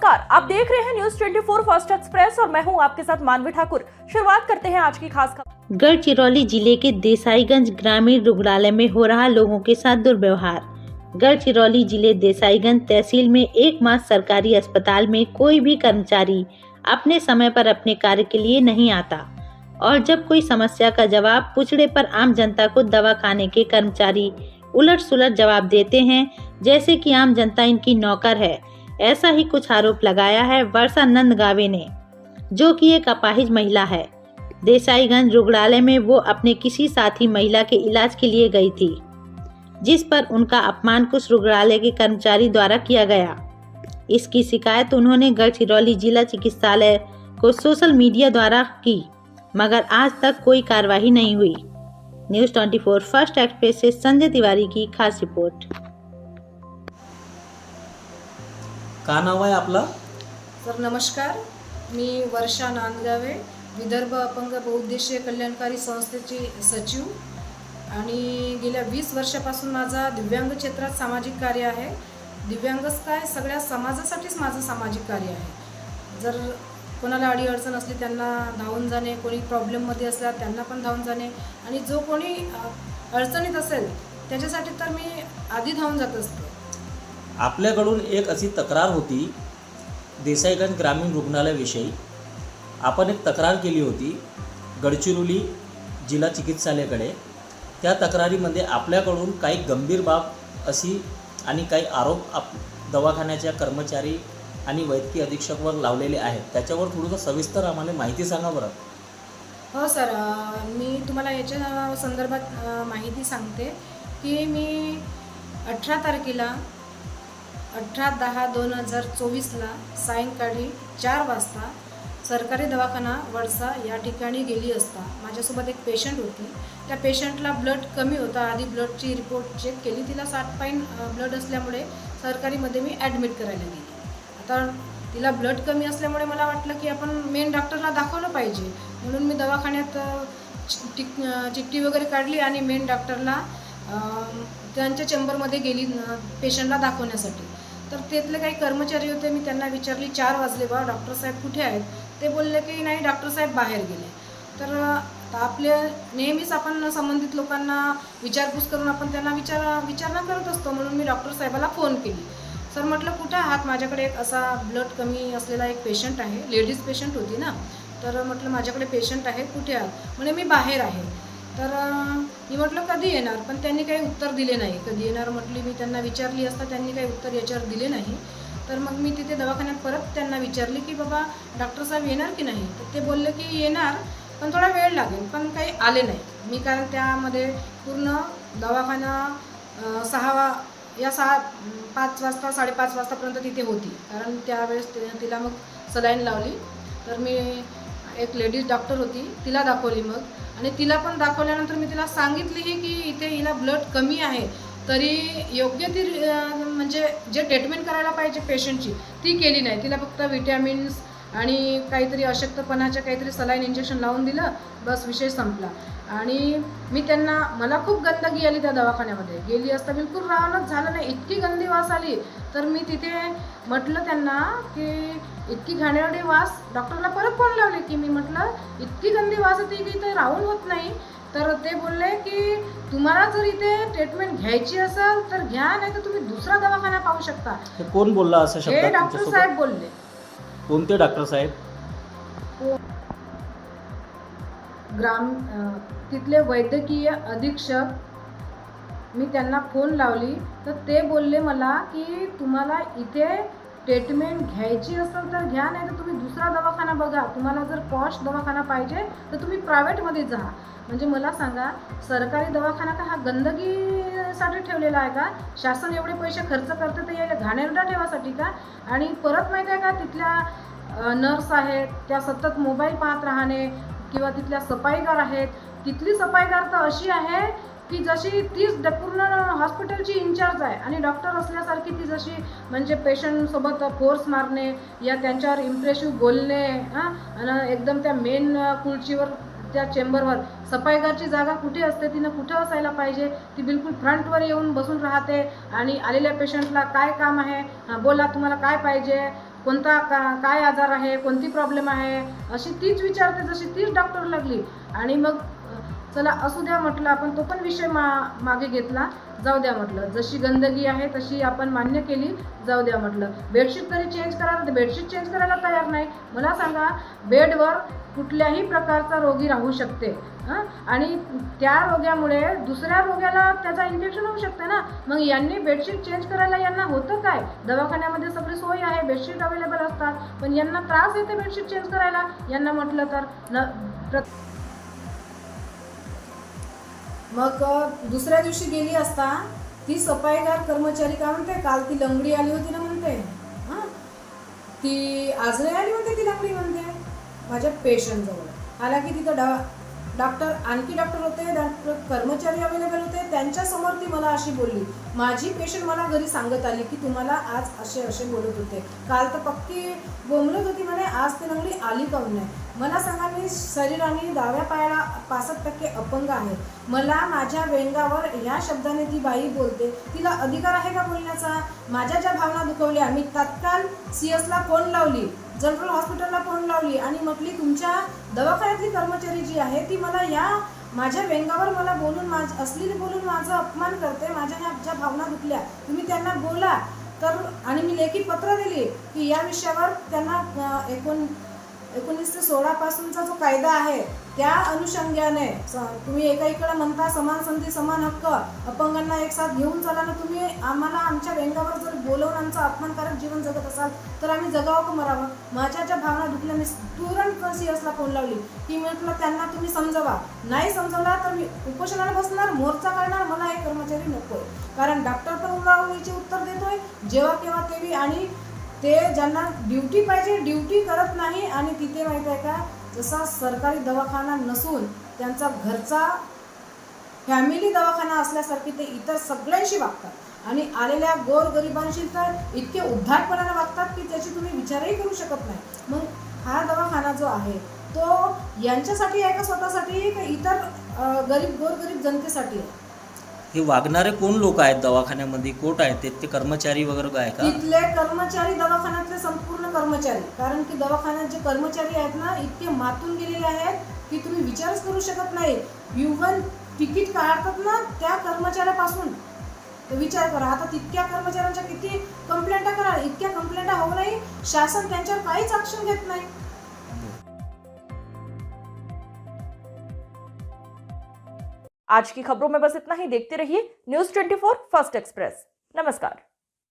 नमस्कार, आप देख रहे हैं न्यूज 24 फर्स्ट एक्सप्रेस और मैं हूं आपके साथ मानवी ठाकुर। शुरुआत करते हैं आज की खास खबर। गढ़चिरौली जिले के देसाईगंज ग्रामीण रुग्णालय में हो रहा लोगों के साथ दुर्व्यवहार। गढ़चिरौली जिले देसाईगंज तहसील में एकमात्र सरकारी अस्पताल में कोई भी कर्मचारी अपने समय पर अपने कार्य के लिए नहीं आता और जब कोई समस्या का जवाब पूछने पर आम जनता को दवा खाने के कर्मचारी उलट सुलट जवाब देते हैं, जैसे कि आम जनता इनकी नौकर है। ऐसा ही कुछ आरोप लगाया है वर्षा नंद गावे ने, जो कि एक अपाहिज महिला है। देसाईगंज रुग्णालय में वो अपने किसी साथी महिला के इलाज के लिए गई थी, जिस पर उनका अपमान कुछ रुग्णालय के कर्मचारी द्वारा किया गया। इसकी शिकायत उन्होंने गढ़चिरौली जिला चिकित्सालय को सोशल मीडिया द्वारा की, मगर आज तक कोई कार्रवाई नहीं हुई। न्यूज 24 फर्स्ट एक्सप्रेस से संजय तिवारी की खास रिपोर्ट। का नाव आहे आपलं? सर नमस्कार, मी वर्षा नांदगावे, विदर्भ अपंग बहुउद्देशीय कल्याणकारी संस्थेची सचिव आणि गेल्या 20 वर्षापासून माझा दिव्यांग क्षेत्रात सामाजिक कार्य आहे। दिव्यांगच काय, सगळ्या समाजासाठीच माझं सामाजिक कार्य आहे। जर कोणाला अडीअडचण असली त्यांना धावून जाणे, कोणी प्रॉब्लेममध्ये असला त्यांना पण धावून जाणे आणि जो कोणी अडचणीत असेल त्याच्यासाठी तर मी आधी धावून जात असते। आपल्याकडून एक अशी तक्रार होती देसाईगंज ग्रामीण रुग्णालयाविषयी। आपण एक तक्रार केली होती गडचिरोली जिल्हा चिकित्सालयाकडे। त्या तक्रारीमध्ये आपल्याकडून काही गंभीर बाब अशी आणि काही आरोप दवाखान्याच्या कर्मचारी आणि वैद्यकीय अधीक्षकवर लावलेले आहेत। त्याच्यावर थोडंसं सविस्तर आम्हाला माहिती सांगा बरं। हो सर, मी तुम्हाला याच्या संदर्भात माहिती सांगते की मी 18 तारखेला 18/10/2024ला सायंकाळी 4 वाजता सरकारी दवाखाना वडसा या ठिकाणी गेली असता माझ्यासोबत एक पेशंट होती। त्या पेशंटला ब्लड कमी होता। आधी ब्लडची रिपोर्ट चेक केली, तिला 60 पॉइंट ब्लड असल्यामुळे सरकारीमध्ये मी ॲडमिट करायला गेली। आता तिला ब्लड कमी असल्यामुळे मला वाटलं की आपण मेन डॉक्टरला दाखवलं पाहिजे, म्हणून मी दवाखान्यात चिठ्ठी वगैरे काढली आणि मेन डॉक्टरला त्यांच्या चेंबरमध्ये गेली पेशंटला दाखवण्यासाठी। तर तिथले काही कर्मचारी होते, मी त्यांना विचारली 4 वाजले बा डॉक्टर साहेब कुठे आहेत? ते बोलले की नाही डॉक्टर साहेब बाहेर गेले। तर आपले नेहमीच आपण संबंधित लोकांना विचारपूस करून आपण त्यांना विचारणा करत असतो, म्हणून मी डॉक्टर साहेबाला फोन केली। सर म्हटलं कुठे आहात? माझ्याकडे एक असा ब्लड कमी असलेला एक पेशंट आहे, लेडीज पेशंट होती ना। तर म्हटलं माझ्याकडे पेशंट आहे, कुठे आहात? म्हणे मी बाहेर आहे। तर मी म्हटलं कधी येणार? पण त्यांनी काही उत्तर दिले नाही। कधी येणार म्हटली मी त्यांना विचारली असता, त्यांनी काही उत्तर याच्यावर दिले नाही। तर मग मी तिथे दवाखान्यात परत त्यांना विचारली की बाबा डॉक्टर साहेब येणार की नाही? तर ते बोलले की येणार, पण थोडा वेळ लागेल, पण काही आले नाही। मी कारण त्यामध्ये पूर्ण दवाखाना 5 वाजता 5:30 वाजतापर्यंत तिथे होती, कारण त्यावेळेस तिला मग सलाईन लावली। तर मी एक लेडीज डॉक्टर होती, तिला दाखवली मग, आणि तिला पण दाखवल्यानंतर मी तिला सांगितलीही की इथे हिला ब्लड कमी आहे, तरी योग्य ती म्हणजे जे ट्रीटमेंट करायला पाहिजे पेशंटची ती केली नाही। तिला फक्त विटॅमिन्स आणि काहीतरी अशक्तपणाच्या काहीतरी सलाईन इंजेक्शन लावून दिलं, बस विषय संपला। आणि मी त्यांना, मला खूप गंदगी आली त्या दवाखान्यामध्ये, गेली असता बिलकुल राहणंच झालं नाही, इतकी गंदी वास आली। तर मी तिथे म्हटलं त्यांना की इतकी घाणेरडी वास, डॉक्टरला परत फोन लावले की मी म्हटलं इतकी गंदी वास येते की इथे राहून होत नाही। तर ते बोलले की तुम्हाला जर इथे ट्रीटमेंट घ्यायची असेल तर घ्या, नाही तर तुम्ही दुसरा दवाखाना पाहू शकता। कोण बोलला असं शब्द? हे डॉक्टर साहेब बोलले। कोणते डॉक्टर साहेब? तिथले वैद्यकीय अधीक्षक। मी त्यांना फोन लावली तर ते बोलले मला की तुम्हाला इथे ट्रीटमेंट घ्यायची असेल तर घ्या, नाही तर तुम्ही दुसरा दवाखाना बघा। तुम्हाला जर पॉश दवाखाना पाहिजे तर तुम्ही प्रायव्हेटमध्ये जा। म्हणजे मला सांगा, सरकारी दवाखाना का हा गंदगीसाठी ठेवलेला आहे का? शासन एवढे पैसे खर्च करते तर याला घाणेरडा ठेवासाठी का? आणि परत माहीत आहे का, तिथल्या नर्स आहेत त्या सतत मोबाईल पाहत राहणे, किंवा तिथल्या सफाईगार आहेत, तिथली सफाईगार तर अशी आहे की जशी तीच पूर्ण हॉस्पिटलची इंचार्ज आहे, आणि डॉक्टर असल्यासारखी ती जशी म्हणजे पेशंटसोबत फोर्स मारणे या त्यांच्यावर इम्प्रेसिव्ह बोलणे, आणि एकदम त्या मेन खुर्चीवर त्या चेंबरवर सफाईगारची जागा कुठे असते, तिनं कुठं असायला पाहिजे, ती बिलकुल फ्रंटवर येऊन बसून राहते आणि आलेल्या पेशंटला काय काम आहे, बोला तुम्हाला काय पाहिजे, कोणता काय आजार आहे, कोणती प्रॉब्लेम आहे, अशी तीच विचारते जशी तीच डॉक्टर लागली. आणि मग चला असू द्या म्हटलं, आपण तो पण विषय मागे घेतला. जाऊ द्या म्हटलं, जशी गंदगी आहे तशी आपण मान्य केली, जाऊ द्या म्हटलं. बेडशीट तरी चेंज करायला, तर बेडशीट चेंज करायला तयार नाही. मला सांगा, बेडवर कुठल्याही प्रकारचा रोगी राहू शकते आणि त्या रोग्यामुळे दुसऱ्या रोग्याला त्याचा इन्फेक्शन होऊ शकते ना. मग यांनी बेडशीट चेंज करायला यांना होतं काय? दवाखान्यामध्ये सगळी सोय आहे, बेडशीट अवेलेबल असतात, पण यांना त्रास येते बेडशीट चेंज करायला. यांना म्हटलं तर मग दुसऱ्या दिवशी गेली असता ती सफाईगार कर्मचारी काय म्हणते, काल ती लंगडी आली होती ना म्हणते, ती आज नाही आली म्हणते, ती लंगडी म्हणते माझ्या पेशंटजवळ. हालाकी तिथं डॉक्टर आणखी डॉक्टर होते, कर्मचारी अवेलेबल होते. त्यांच्यासमोर ती मला अशी बोलली, माझी पेशंट मला घरी सांगत आली की तुम्हाला आज असे असे बोलत होते, काल तर पक्की बोंबलत होती म्हणे, आज ती लंगडी आली काऊन नाही. मला सांगा, मी शरीराने डाव्या पायाला 65% अपंग आहे. मला माझ्या व्यंगावर ह्या शब्दाने ती बाई बोलते, तिला अधिकार आहे का बोलण्याचा? माझ्या ज्या भावना दुखवल्या, मी तात्काळ CS फोन लावली, जनरल हॉस्पिटलला फोन लावली आणि म्हटली, तुमच्या दवाखान्यातली कर्मचारी जी आहे ती मला या माझ्या व्यंगावर मला बोलून असलेली बोलून माझा अपमान करते. माझ्या ह्या ज्या भावना दुखल्या तुम्ही त्यांना बोला. तर आणि मी लेखी पत्र दिली की या विषयावर त्यांना 1916 पासूनचा जो कायदा आहे त्या अनुषंगाने तुम्ही एकाकडे म्हणता समान संधी समान हक्क, अपंगांना एक साथ घेऊन चला ना. तुम्ही आम्हाला आमच्या व्यंगावर जर बोलवून आमचं अपमानकारक जीवन जगत असाल तर आम्ही जगावं का मरावं? माझ्या ज्या भावना दुखल्या मी तुरंत CS फोन लावली की म्हटलं त्यांना तुम्ही समजवा, नाही समजवला तर मी उपोषणाला बसणार, मोर्चा करणार. मला हे कर्मचारी नको आहे, कारण डॉक्टर पण उरावळीचे उत्तर देतोय जेव्हा केव्हा तेव्हा, आणि ते ज्यांना ड्युटी पाहिजे ड्युटी करत नाही. आणि तिथे माहीत आहे का, जसा सरकारी दवाखाना नसून त्यांचा घरचा फॅमिली दवाखाना असल्यासारखी ते इतर सगळ्यांशी वागतात आणि आलेल्या गोरगरिबांशी तर इतके उद्धटपणाने वागतात की त्याची तुम्ही विचारही करू शकत नाही. मग हा दवाखाना जो आहे तो यांच्यासाठी आहे का स्वतःसाठी, का इतर गोरगरीब जनतेसाठी आहे? हे वागणारे कोण लोक आहेत दवाखान्यामध्ये, कोट आहेत ते कर्मचारी वगैरे आहे का? तिथले कर्मचारी, दवाखान्यातले संपूर्ण कर्मचारी. कारण की दवाखान्यात जे कर्मचारी आहेत ना, इतके मातून गेलेले आहेत की तुम्ही विचारच करू शकत नाही. इव्हन तिकीट काढतात ना त्या कर्मचाऱ्यापासून विचार करा. आता तितक्या कर्मचाऱ्यांच्या किती कंप्लेंटा करा, इतक्या कंप्लेंटा होऊ नाही, शासन त्यांच्यावर काहीच ऍक्शन घेत नाही. आज की खबरों में बस इतना ही। देखते रहिए News 24 फर्स्ट एक्सप्रेस। नमस्कार।